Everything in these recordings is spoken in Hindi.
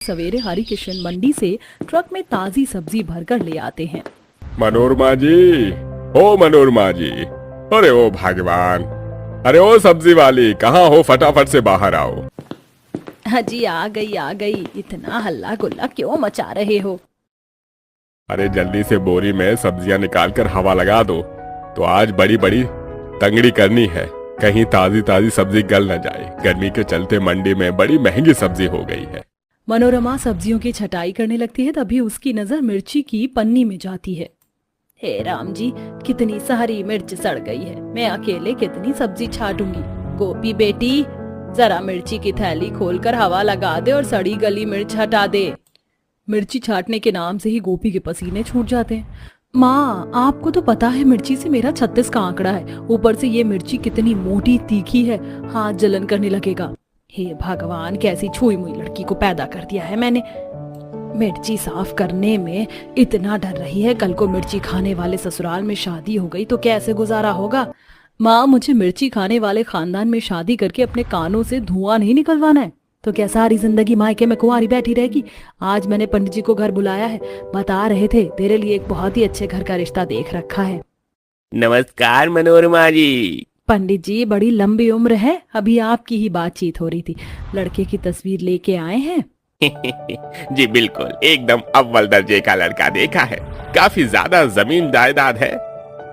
सवेरे हरि किशन मंडी से ट्रक में ताजी सब्जी भरकर ले आते हैं। मनोरमा जी, ओ मनोरमा जी, अरे ओ भगवान, अरे ओ सब्जी वाली, कहाँ हो? फटाफट से बाहर आओ। हाँ जी, आ गई। इतना हल्ला गुल्ला क्यों मचा रहे हो? अरे जल्दी से बोरी में सब्जियां निकाल कर हवा लगा दो। तो आज बड़ी बड़ी तंगड़ी करनी है, कहीं ताजी ताजी सब्जी गल न जाए। गर्मी के चलते मंडी में बड़ी महंगी सब्जी हो गई है। मनोरमा सब्जियों की छटाई करने लगती है, तभी उसकी नजर मिर्ची की पन्नी में जाती है। हे राम जी, कितनी सारी मिर्च सड़ गई है, मैं अकेले कितनी सब्जी छाटूंगी। गोपी बेटी, जरा मिर्ची की थैली खोलकर हवा लगा दे और सड़ी गली मिर्च हटा दे। मिर्ची छाटने के नाम से ही गोपी के पसीने छूट जाते हैं। माँ, आपको तो पता है मिर्ची से मेरा 36 का आंकड़ा है, ऊपर से ये मिर्ची कितनी मोटी तीखी है, हाथ जलन करने लगेगा। हे भगवान, कैसी छुई मुई लड़की को पैदा कर दिया है मैंने। मिर्ची साफ करने में इतना डर रही है, कल को मिर्ची खाने वाले ससुराल में शादी हो गई तो कैसे गुजारा होगा। माँ, मुझे मिर्ची खाने वाले खानदान में शादी करके अपने कानों से धुआं नहीं निकलवाना है, तो क्या सारी जिंदगी मायके में कुंवारी बैठी रहेगी? आज मैंने पंडित जी को घर बुलाया है, बता रहे थे तेरे लिए एक बहुत ही अच्छे घर का रिश्ता देख रखा है। नमस्कार मनोरमा जी। पंडित जी, बड़ी लंबी उम्र है, अभी आपकी ही बातचीत हो रही थी। लड़के की तस्वीर लेके आए हैं? जी बिल्कुल, एकदम अव्वल दर्जे का लड़का देखा है। काफी ज्यादा जमीन जायदाद है,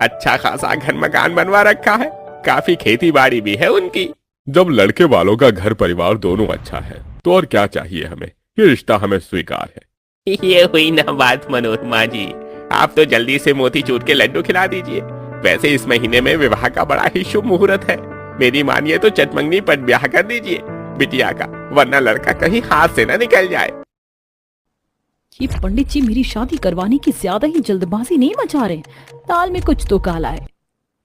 अच्छा खासा घर मकान बनवा रखा है, काफी खेती बाड़ी भी है उनकी। जब लड़के वालों का घर परिवार दोनों अच्छा है तो और क्या चाहिए हमें, ये रिश्ता हमें स्वीकार है। ये हुई ना बात मनोरमा जी, आप तो जल्दी से मोतीचूर के लड्डू खिला दीजिए। वैसे इस महीने में विवाह का बड़ा ही शुभ मुहूर्त है, मेरी मानिए तो चटमंगनी पर ब्याह कर दीजिए बिटिया का, वरना लड़का कहीं हाथ से न निकल जाए। ये पंडित जी मेरी शादी करवाने की ज्यादा ही जल्दबाजी नहीं मचा रहे, दाल में कुछ तो काला है।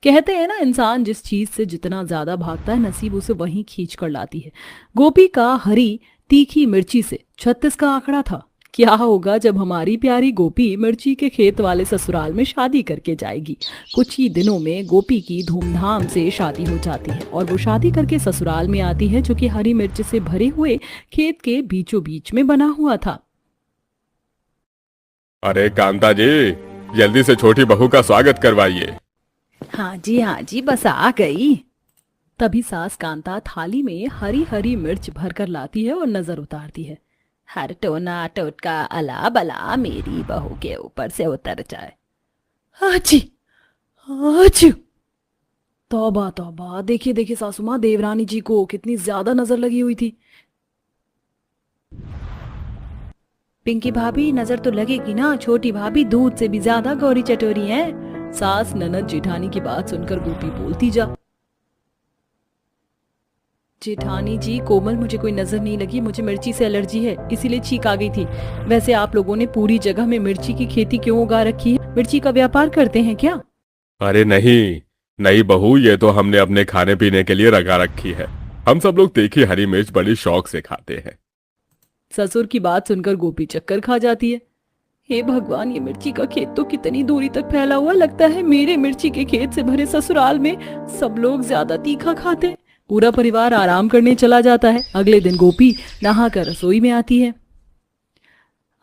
कहते हैं ना, इंसान जिस चीज से जितना ज्यादा भागता है नसीब उसे वहीं खींच कर लाती है। गोपी का हरी तीखी मिर्ची से 36 का आंकड़ा था। क्या होगा जब हमारी प्यारी गोपी मिर्ची के खेत वाले ससुराल में शादी करके जाएगी। कुछ ही दिनों में गोपी की धूमधाम से शादी हो जाती है और वो शादी करके ससुराल में आती है, जो कि हरी मिर्च से भरे हुए खेत के बीचों बीच में बना हुआ था। अरे कांता जी, जल्दी से छोटी बहू का स्वागत करवाइए। हाँ जी, बस आ गई। तभी सास कांता थाली में हरी हरी मिर्च भरकर लाती है और नजर उतारती है। हर टोना टोटका अला बला मेरी बहू के ऊपर से उतर जाए। आची, आची। तौबा तौबा, देखिए सासू माँ, देवरानी जी को कितनी ज्यादा नजर लगी हुई थी। पिंकी भाभी, नजर तो लगेगी ना, छोटी भाभी दूध से भी ज्यादा गौरी चटोरी हैं। सास ननद जेठानी की बात सुनकर गोपी बोलती जा। जेठानी जी, कोमल मुझे कोई नजर नहीं लगी, मुझे मिर्ची से एलर्जी है, इसीलिए छींक आ गई थी। वैसे आप लोगों ने पूरी जगह में मिर्ची की खेती क्यों उगा रखी है? मिर्ची का व्यापार करते हैं क्या? अरे नहीं बहू, ये तो हमने अपने खाने पीने के लिए लगा रखी है। हम सब लोग तीखी हरी मिर्च बड़ी शौक से खाते हैं। ससुर की बात सुनकर गोपी चक्कर खा जाती है। हे भगवान, ये मिर्ची का खेत तो कितनी दूरी तक फैला हुआ, लगता है मेरे मिर्ची के खेत से भरे ससुराल में सब लोग ज्यादा तीखा खाते हैं। पूरा परिवार आराम करने चला जाता है। अगले दिन गोपी नहाकर रसोई में आती है।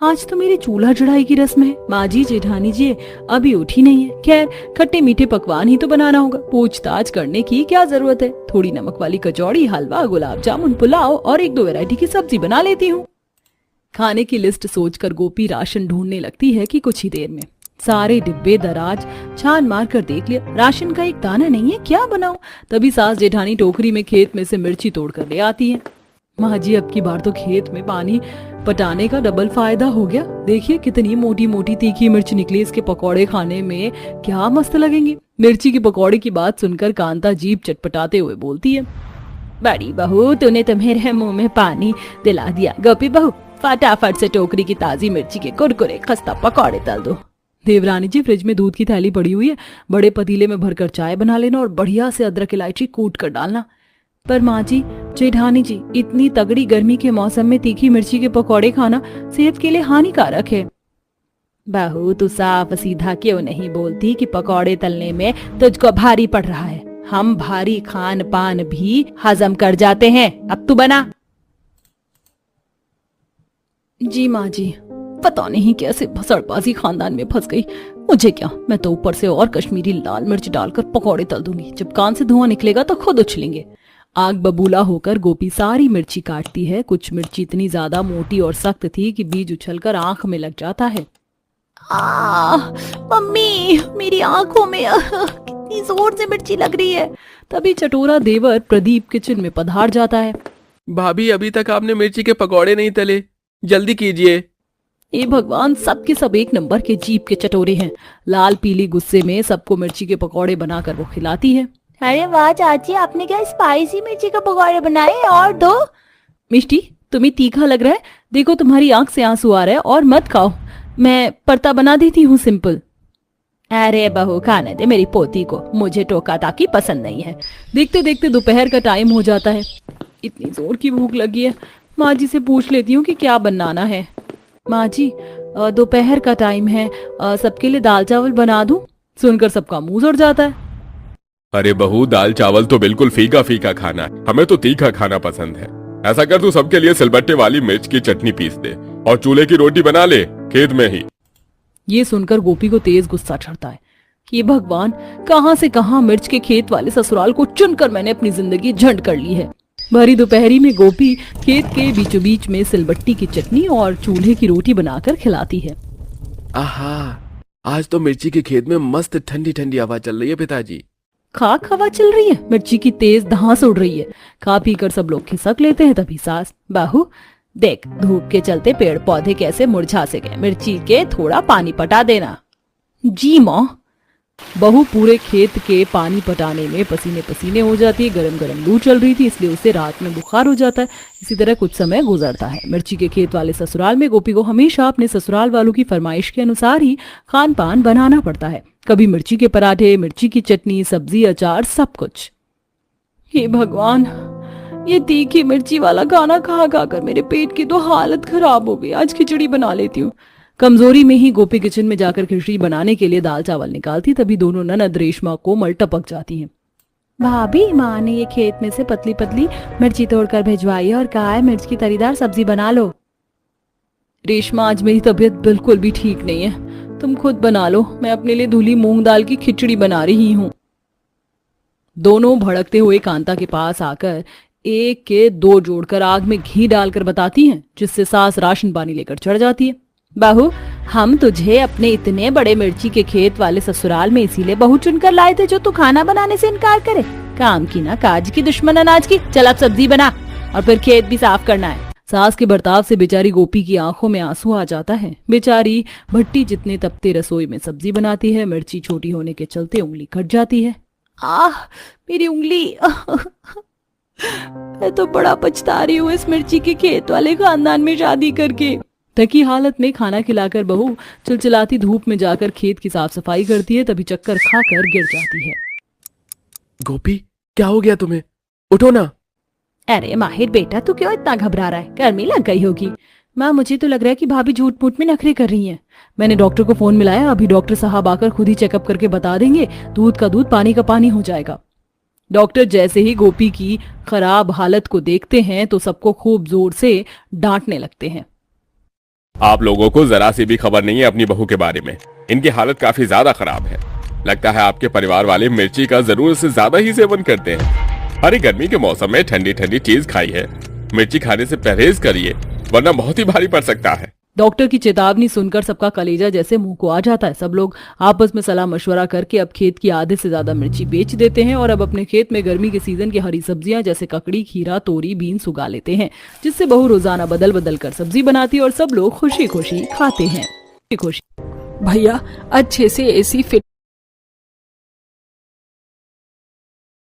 आज तो मेरी चूल्हा चढ़ाई की रस्म है। माँ जी, जेठानी जी अभी उठी नहीं है। खैर, खट्टे मीठे पकवान ही तो बनाना होगा, पूछताछ करने की क्या जरूरत है। थोड़ी नमक वाली कचौड़ी, हलवा, गुलाब जामुन, पुलाव और 1-2 वैरायटी की सब्जी बना लेती हूँ। खाने की लिस्ट सोचकर गोपी राशन ढूंढने लगती है कि कुछ ही देर में सारे डिब्बे दराज छान मार कर देख लिया, राशन का एक दाना नहीं है, क्या बनाऊं। तभी सास जेठानी टोकरी में खेत में से मिर्ची तोड़ कर ले आती है। माँ जी, अब की बार तो खेत में पानी पटाने का डबल फायदा हो गया। देखिए कितनी मोटी मोटी तीखी मिर्च निकली, इसके पकौड़े खाने में क्या मस्त लगेंगे। मिर्ची की पकौड़े की बात सुनकर कांता जीभ चटपटाते हुए बोलती है, बड़ी बहू, तूने तो मेरे मुंह में पानी दिला दिया। गोपी बहू, फटाफट से टोकरी की ताजी मिर्ची के कुरकुरे खस्ता पकौड़े तल दो। देवरानी जी, फ्रिज में दूध की थैली पड़ी हुई है, बड़े पतीले में भरकर चाय बना लेना और बढ़िया से अदरक इलायची कूट कर डालना। पर माँ जी, जेठानी जी, इतनी तगड़ी गर्मी के मौसम में तीखी मिर्ची के पकौड़े खाना सेहत के लिए हानिकारक है। बहू, तू साफ सीधा क्यों नहीं बोलती कि पकौड़े तलने में तुझको भारी पड़ रहा है? हम भारी खान पान भी हजम कर जाते हैं। अब तू बना। जी माँ जी, पता नहीं कैसे भसड़बाजी खानदान में फंस गई। मुझे क्या, मैं तो ऊपर से और कश्मीरी लाल मिर्च डालकर पकौड़े तल दूंगी। जब कान से धुआं निकलेगा तो खुद उछलेंगे। आग बबूला होकर गोपी सारी मिर्ची काटती है। कुछ मिर्ची इतनी ज्यादा मोटी और सख्त थी कि बीज उछलकर आंख में लग जाता है। मम्मी, मेरी आंखों में कितनी जोर से मिर्ची लग रही है। तभी चटोरा देवर प्रदीप किचन में पधार जाता है। भाभी, अभी तक आपने मिर्ची के पकौड़े नहीं तले, जल्दी कीजिए। ए भगवान, सबके सब एक नंबर के जीप के चटोरे हैं। लाल पीली गुस्से में सबको मिर्ची के पकौड़े बनाकर वो खिलाती है। अरे वाह चाची, आपने क्या स्पाइसी मिर्ची के पकौड़े बनाए? और दो। मिष्टी, तुम्हें तीखा लग रहा है? देखो तुम्हारी आंख से आंसू आ रहा है। और मत खाओ, मैं परता बना देती हूँ सिंपल। अरे बहू, खाने दे मेरी पोती को, मुझे टोका टाकी पसंद नहीं है। देखते देखते दोपहर का टाइम हो जाता है। इतनी जोर की भूख लगी है, माँ जी से पूछ लेती हूँ कि क्या बनाना है। माँ जी, दोपहर का टाइम है, सबके लिए दाल चावल बना दूं? सुनकर सबका मुंह उड़ जाता है। अरे बहू, दाल चावल तो बिल्कुल फीका फीका खाना है, हमें तो तीखा खाना पसंद है। ऐसा कर, तू सबके लिए सिलबट्टे वाली मिर्च की चटनी पीस दे और चूल्हे की रोटी बना ले खेत में ही। ये सुनकर गोपी को तेज गुस्सा चढ़ता है कि भगवान, कहां से कहां मिर्च के खेत वाले ससुराल को चुनकर मैंने अपनी जिंदगी झंड कर ली है। भरी दोपहरी में गोपी खेत के बीचों बीच में सिलबट्टी की चटनी और चूल्हे की रोटी बनाकर खिलाती है। आहा, आज तो मिर्ची के खेत में मस्त ठंडी ठंडी हवा चल रही है पिताजी। खाक हवा चल रही है, मिर्ची की तेज धांस उड़ रही है। खा पी कर सब लोग खिसक लेते हैं। तभी सास, बहू देख, धूप के चलते पेड़ पौधे कैसे मुरझा से गए, मिर्ची के थोड़ा पानी पटा देना। जी माँ। बहू पूरे खेत के पानी पटाने में पसीने पसीने हो जाती है। गरम गरम लू चल रही थी, इसलिए उसे रात में बुखार हो जाता है। इसी तरह कुछ समय गुजरता है। मिर्ची के खेत वाले ससुराल में गोपी को हमेशा अपने ससुराल वालों की फरमाइश के अनुसार ही खान पान बनाना पड़ता है। कभी मिर्ची के पराठे, मिर्ची की चटनी, सब्जी, अचार, सब कुछ। हे भगवान, ये तीखी मिर्ची वाला खाना खा खा कर मेरे पेट की तो हालत खराब हो गई। आज खिचड़ी बना लेती हूँ। कमजोरी में ही गोपी किचन में जाकर खिचड़ी बनाने के लिए दाल चावल निकालती। तभी दोनों ननद रेशमा कोमल टपक जाती हैं। भाभी, माँ ने ये खेत में से पतली पतली मिर्ची तोड़कर भिजवाई है और कहा है मिर्च की तरीदार सब्जी बना लो। रेशमा, आज मेरी तबीयत बिल्कुल भी ठीक नहीं है, तुम खुद बना लो। मैं अपने लिए धुली मूंग दाल की खिचड़ी बना रही हूँ। दोनों भड़कते हुए कांता के पास आकर एक के दो जोड़कर आग में घी डालकर बताती हैं, जिससे सास राशन पानी लेकर चढ़ जाती है। बहू, हम तुझे अपने इतने बड़े मिर्ची के खेत वाले ससुराल में इसीलिए बहू चुनकर लाए थे जो तू खाना बनाने से इनकार करे। काम की ना काज की, दुश्मन अनाज की। चल अब सब्जी बना और फिर खेत भी साफ करना है। सास के बर्ताव से बेचारी गोपी की आंखों में आंसू आ जाता है। बेचारी भट्टी जितने तपते रसोई में सब्जी बनाती है। मिर्ची छोटी होने के चलते उंगली कट जाती है। आह, मेरी उंगली। मैं तो बड़ा पछता रही हूँ इस मिर्ची के खेत वाले खानदान में शादी करके। थकी हालत में खाना खिलाकर बहू चिलचिलाती धूप में जाकर खेत की साफ सफाई करती है। तभी चक्कर खाकर गिर जाती है। गोपी, क्या हो गया तुम्हें? उठो ना। अरे माहिर बेटा, तू क्यों इतना घबरा रहा है? गर्मी लग गई होगी। माँ, मुझे तो लग रहा है कि भाभी झूठ मूठ में नखरे कर रही हैं। मैंने डॉक्टर को फोन मिलाया, अभी डॉक्टर साहब आकर खुद ही चेकअप करके बता देंगे। दूध का दूध, पानी का पानी हो जाएगा। डॉक्टर जैसे ही गोपी की खराब हालत को देखते हैं तो सबको खूब जोर से डांटने लगते हैं। आप लोगों को जरा सी भी खबर नहीं है अपनी बहू के बारे में। इनकी हालत काफी ज्यादा खराब है। लगता है आपके परिवार वाले मिर्ची का जरूरत से ज्यादा ही सेवन करते हैं। अरे गर्मी के मौसम में ठंडी ठंडी चीज खाई है, मिर्ची खाने से परहेज करिए, वरना बहुत ही भारी पड़ सकता है। डॉक्टर की चेतावनी सुनकर सबका कलेजा जैसे मुंह को आ जाता है। सब लोग आपस में सलाह मशवरा करके अब खेत की आधे से ज्यादा मिर्ची बेच देते हैं और अब अपने खेत में गर्मी के सीजन की हरी सब्जियां जैसे ककड़ी, खीरा, तोरी, बीन्स उगा लेते हैं, जिससे बहू रोजाना बदल बदल कर सब्जी बनाती है और सब लोग खुशी खुशी खाते हैं। खुशी। भैया, अच्छे से एसी फिट